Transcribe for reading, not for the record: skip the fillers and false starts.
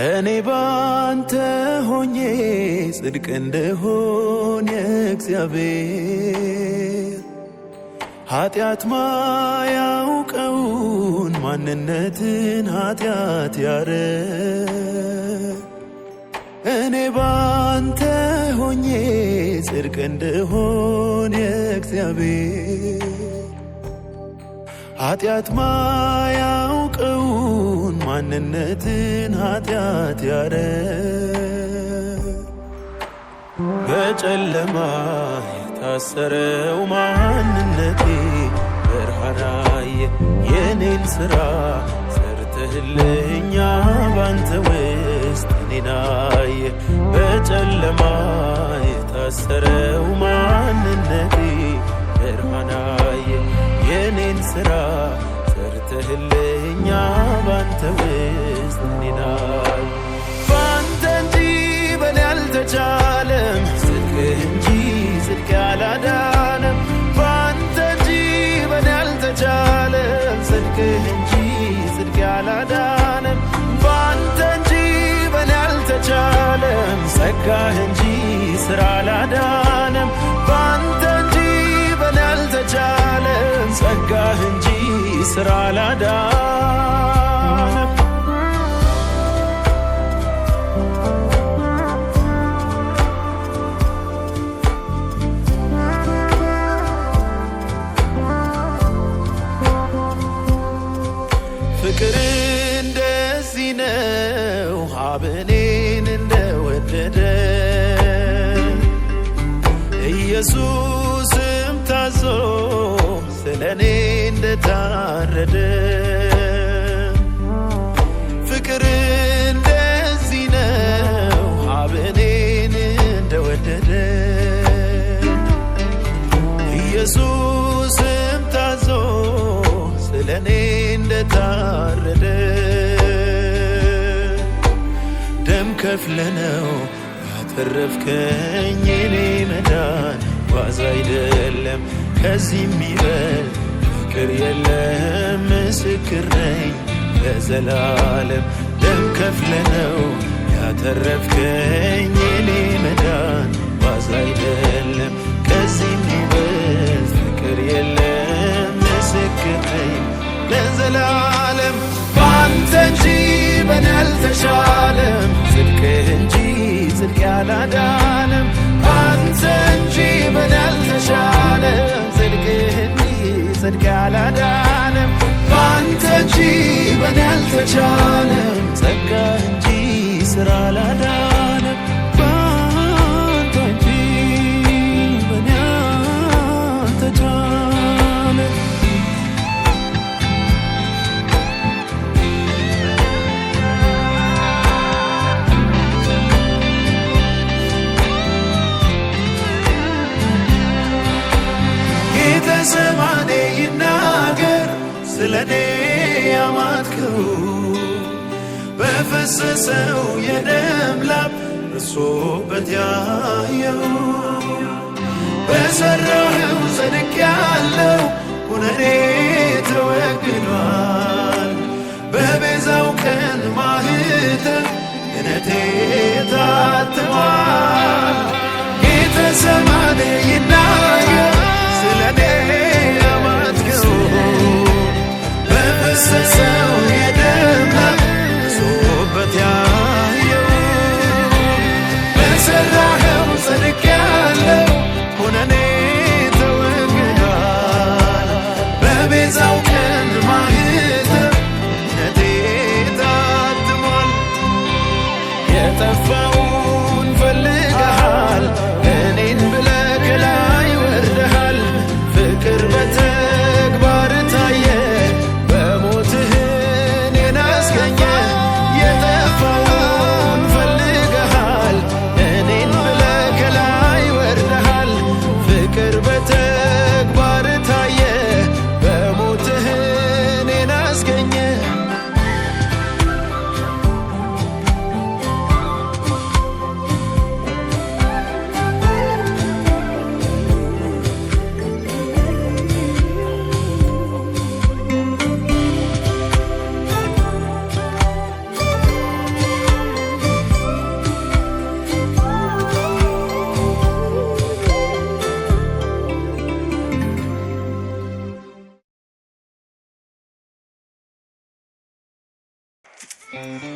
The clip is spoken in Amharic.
እኔ ባንተ ሆኜ ጽድቅ እንደሆነ እግዚአብሔር ኃጢአት ማያውቀውን ማንነትን ኃጢአት ያረግ እኔ ባንተ ሆኜ ጽድቅ እንደሆነ እግዚአብሔር ኃጢአት ማያውቀውን ማንነትን ኃጢአት ያረግ በጨለማ የታሰረው ማንነቴ ብርሃን አየ የኔን ሥራ ሰርተህልኛ ባንተ ውስጥ እኔን አየ በጨለማ የታሰረው ማንነቴ ብርሃን አየ የኔን ሥራ ሰርተህልኛ ባንተ ውስጥ እኔን አየ ባንተ እንጂ በኔ አልተቻለም ጽድቅህ እንጂ ጽድቅ ያላዳነም ባንተ እንጂ በኔ አልተቻለም ጽድቅህ እንጂ ጽድቅ ያላዳነም ባንተ እንጂ በኔ አልተቻለም ጸጋህ እንጂ ሥራ አላዳነም ባንተ እንጂ በኔ አልተቻለም ጸጋህ እንጂ ሥራ አላዳነም ፍቅር እንደዚህ ነው አብ እኔን እንደወደደ ኢየሱስም ታዞ ስለኔ እንደታረደ ፍቅር እንደዚህ ነው አብ እኔን እንደወደደ ኢየሱስም ታዞ ስለኔ እንደታረደ ደም ከፍለነው ያተረፍከኝ የኔ መዳን ዋዛ አይደለም ከዚህ የሚበልጥ ፍቅር የለም ምስክር ነኝ ለዘላለም ደም ከፍለነው ያተረፍከኝ የኔ መዳን ዋዛ አይደለም ከዚህ የሚበልጥ ፍቅር የለም ምስክር ነኝ ለዘላለም ባንተ እንጂ በኔ አልተሻለም ጽድቅህ እንጂ ጽድቅ ያላዳነም ባንተ እንጂ በኔ አልተሻለም ጽድቅህ እንጂ ጽድቅ ያላዳነም ባንተ እንጂ በኔ አልተቻለም ጸጋህ እንጂ ሥራ አላዳነም ባንተ እንጂ በኔ አልተቻለም ጌተሰማኔ ይናገር ስለኔ ያማትከው በፈሰሰው የደም ላብ እርሶበት ያየው በሠራኸው ጸድቄአለሁ ኩነኔ ተወግዷል በቤዛው ቀን ማኅተም ድነቴ ታትሟል ጌተሰማኔ ይናገር ስለኔ ያማትከው በፈሰሰው የደም ላብ እርሶበት ያየው በሠራኸው ጸድቄአለሁ ኩነኔ ተወግዷል በቤዛው ቀን ማኅተም ድነቴ ታትሟል you.